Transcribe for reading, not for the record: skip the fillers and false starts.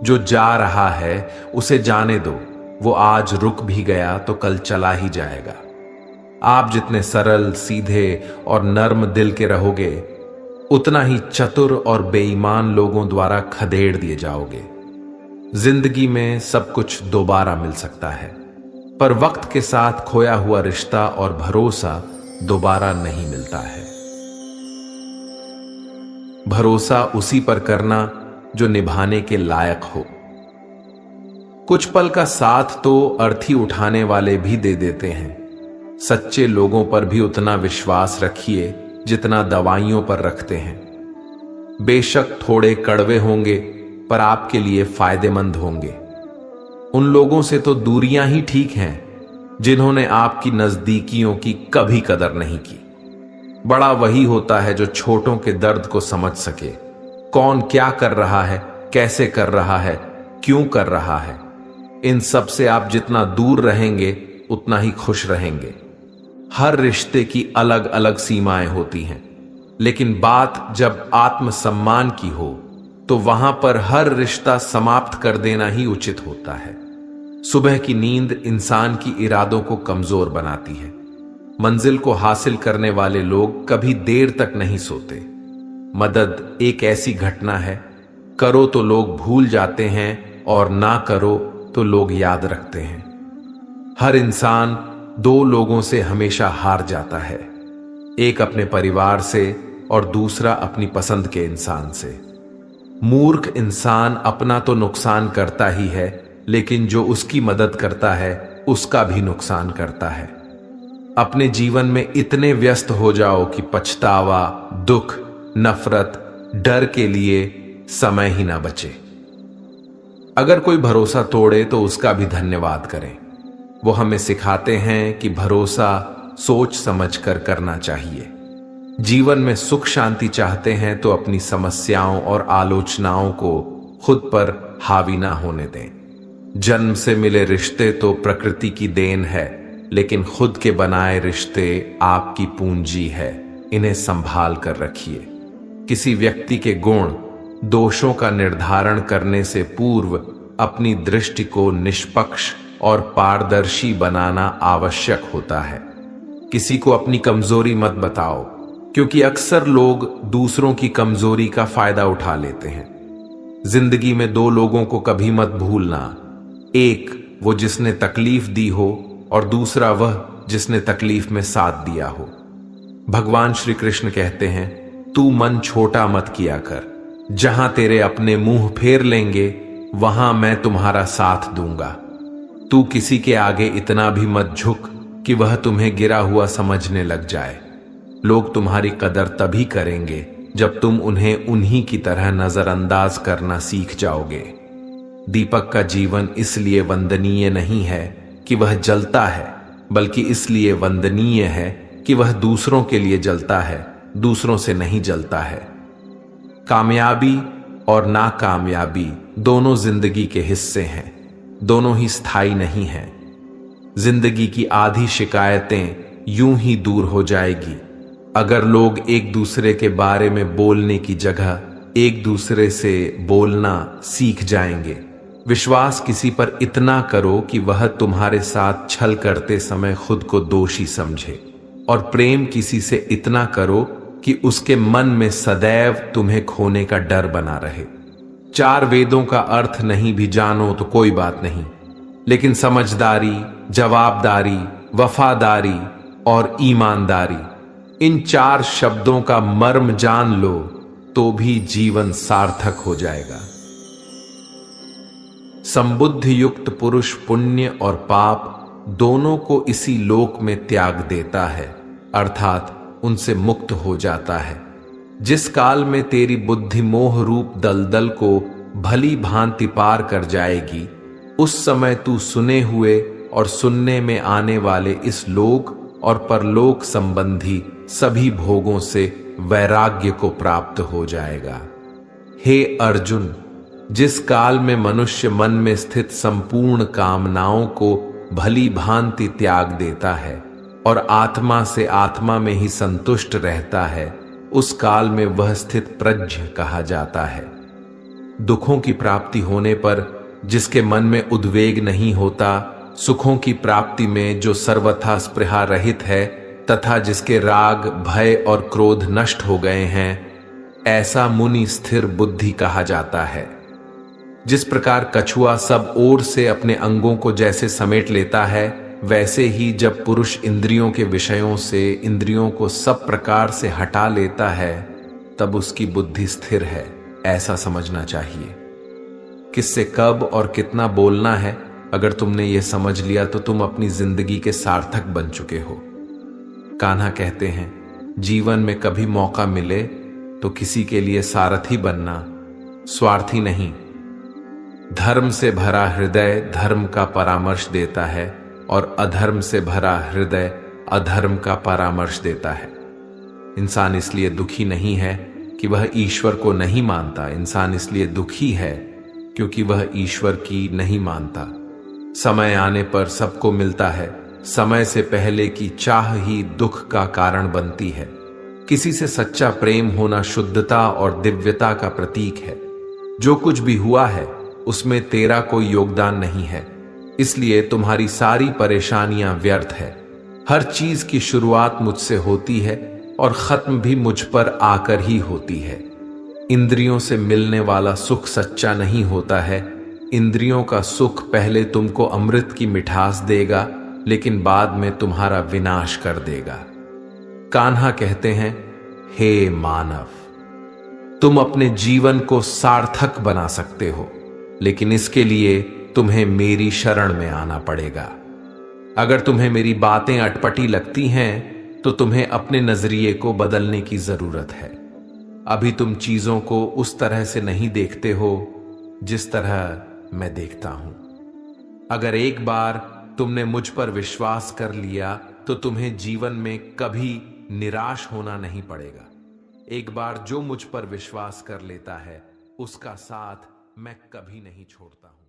जो जा रहा है उसे जाने दो, वो आज रुक भी गया तो कल चला ही जाएगा। आप जितने सरल, सीधे और नर्म दिल के रहोगे, उतना ही चतुर और बेईमान लोगों द्वारा खदेड़ दिए जाओगे। जिंदगी में सब कुछ दोबारा मिल सकता है, पर वक्त के साथ खोया हुआ रिश्ता और भरोसा दोबारा नहीं मिलता है। भरोसा उसी पर करना जो निभाने के लायक हो। कुछ पल का साथ तो अर्थी उठाने वाले भी दे देते हैं। सच्चे लोगों पर भी उतना विश्वास रखिए जितना दवाइयों पर रखते हैं। बेशक थोड़े कड़वे होंगे, पर आपके लिए फायदेमंद होंगे। उन लोगों से तो दूरियां ही ठीक हैं जिन्होंने आपकी नजदीकियों की कभी कदर नहीं की। बड़ा वही होता है जो छोटों के दर्द को समझ सके। कौन क्या कर रहा है, कैसे कर रहा है, क्यों कर रहा है, इन सब से आप जितना दूर रहेंगे उतना ही खुश रहेंगे। हर रिश्ते की अलग अलग सीमाएं होती हैं, लेकिन बात जब आत्मसम्मान की हो तो वहां पर हर रिश्ता समाप्त कर देना ही उचित होता है। सुबह की नींद इंसान की इरादों को कमजोर बनाती है। मंजिल को हासिल करने वाले लोग कभी देर तक नहीं सोते। मदद एक ऐसी घटना है, करो तो लोग भूल जाते हैं और ना करो तो लोग याद रखते हैं। हर इंसान दो लोगों से हमेशा हार जाता है, एक अपने परिवार से और दूसरा अपनी पसंद के इंसान से। मूर्ख इंसान अपना तो नुकसान करता ही है, लेकिन जो उसकी मदद करता है उसका भी नुकसान करता है। अपने जीवन में इतने व्यस्त हो जाओ कि पछतावा, दुख, नफरत, डर के लिए समय ही ना बचे। अगर कोई भरोसा तोड़े तो उसका भी धन्यवाद करें। वो हमें सिखाते हैं कि भरोसा सोच समझ कर करना चाहिए। जीवन में सुख शांति चाहते हैं तो अपनी समस्याओं और आलोचनाओं को खुद पर हावी ना होने दें। जन्म से मिले रिश्ते तो प्रकृति की देन है, लेकिन खुद के बनाए रिश्ते आपकी पूंजी है। इन्हें संभाल कर रखिए। किसी व्यक्ति के गुण, दोषों का निर्धारण करने से पूर्व अपनी दृष्टि को निष्पक्ष और पारदर्शी बनाना आवश्यक होता है। किसी को अपनी कमजोरी मत बताओ, क्योंकि अक्सर लोग दूसरों की कमजोरी का फायदा उठा लेते हैं। जिंदगी में दो लोगों को कभी मत भूलना, एक वो जिसने तकलीफ दी हो और दूसरा वह जिसने तकलीफ में साथ दिया हो। भगवान श्री कृष्ण कहते हैं, तू मन छोटा मत किया कर, जहां तेरे अपने मुंह फेर लेंगे वहां मैं तुम्हारा साथ दूंगा। तू किसी के आगे इतना भी मत झुक कि वह तुम्हें गिरा हुआ समझने लग जाए। लोग तुम्हारी कदर तभी करेंगे जब तुम उन्हें उन्हीं की तरह नजरअंदाज करना सीख जाओगे। दीपक का जीवन इसलिए वंदनीय नहीं है कि वह जलता है, बल्कि इसलिए वंदनीय है कि वह दूसरों के लिए जलता है, दूसरों से नहीं जलता है। कामयाबी और नाकामयाबी दोनों जिंदगी के हिस्से हैं, दोनों ही स्थायी नहीं हैं। जिंदगी की आधी शिकायतें यूं ही दूर हो जाएगी अगर लोग एक दूसरे के बारे में बोलने की जगह एक दूसरे से बोलना सीख जाएंगे। विश्वास किसी पर इतना करो कि वह तुम्हारे साथ छल करते समय खुद को दोषी समझे, और प्रेम किसी से इतना करो कि उसके मन में सदैव तुम्हें खोने का डर बना रहे। चार वेदों का अर्थ नहीं भी जानो तो कोई बात नहीं, लेकिन समझदारी, जवाबदारी, वफादारी और ईमानदारी, इन चार शब्दों का मर्म जान लो तो भी जीवन सार्थक हो जाएगा। संबुद्धि युक्त पुरुष पुण्य और पाप दोनों को इसी लोक में त्याग देता है, अर्थात उनसे मुक्त हो जाता है। जिस काल में तेरी बुद्धि मोह रूप दलदल को भली भांति पार कर जाएगी, उस समय तू सुने हुए और सुनने में आने वाले इस लोक और परलोक संबंधी सभी भोगों से वैराग्य को प्राप्त हो जाएगा। हे अर्जुन, जिस काल में मनुष्य मन में स्थित संपूर्ण कामनाओं को भली भांति त्याग देता है और आत्मा से आत्मा में ही संतुष्ट रहता है, उस काल में वह स्थित प्रज्ञ कहा जाता है। दुखों की प्राप्ति होने पर जिसके मन में उद्वेग नहीं होता, सुखों की प्राप्ति में जो सर्वथा स्पृहा रहित है तथा जिसके राग, भय और क्रोध नष्ट हो गए हैं, ऐसा मुनि स्थिर बुद्धि कहा जाता है। जिस प्रकार कछुआ सब ओर से अपने अंगों को जैसे समेट लेता है, वैसे ही जब पुरुष इंद्रियों के विषयों से इंद्रियों को सब प्रकार से हटा लेता है, तब उसकी बुद्धि स्थिर है, ऐसा समझना चाहिए। किससे कब और कितना बोलना है, अगर तुमने ये समझ लिया तो तुम अपनी जिंदगी के सार्थक बन चुके हो। कान्हा कहते हैं, जीवन में कभी मौका मिले तो किसी के लिए सारथी बनना, स्वार्थी नहीं। धर्म से भरा हृदय धर्म का परामर्श देता है और अधर्म से भरा हृदय अधर्म का परामर्श देता है। इंसान इसलिए दुखी नहीं है कि वह ईश्वर को नहीं मानता, इंसान इसलिए दुखी है क्योंकि वह ईश्वर की नहीं मानता। समय आने पर सबको मिलता है, समय से पहले की चाह ही दुख का कारण बनती है। किसी से सच्चा प्रेम होना शुद्धता और दिव्यता का प्रतीक है। जो कुछ भी हुआ है उसमें तेरा कोई योगदान नहीं है, इसलिए तुम्हारी सारी परेशानियां व्यर्थ है। हर चीज की शुरुआत मुझसे होती है और खत्म भी मुझ पर आकर ही होती है। इंद्रियों से मिलने वाला सुख सच्चा नहीं होता है। इंद्रियों का सुख पहले तुमको अमृत की मिठास देगा, लेकिन बाद में तुम्हारा विनाश कर देगा। कान्हा कहते हैं, हे मानव, तुम अपने जीवन को सार्थक बना सकते हो, लेकिन इसके लिए तुम्हें मेरी शरण में आना पड़ेगा। अगर तुम्हें मेरी बातें अटपटी लगती हैं तो तुम्हें अपने नजरिए को बदलने की जरूरत है। अभी तुम चीजों को उस तरह से नहीं देखते हो जिस तरह मैं देखता हूं। अगर एक बार तुमने मुझ पर विश्वास कर लिया तो तुम्हें जीवन में कभी निराश होना नहीं पड़ेगा। एक बार जो मुझ पर विश्वास कर लेता है उसका साथ मैं कभी नहीं छोड़ता हूं।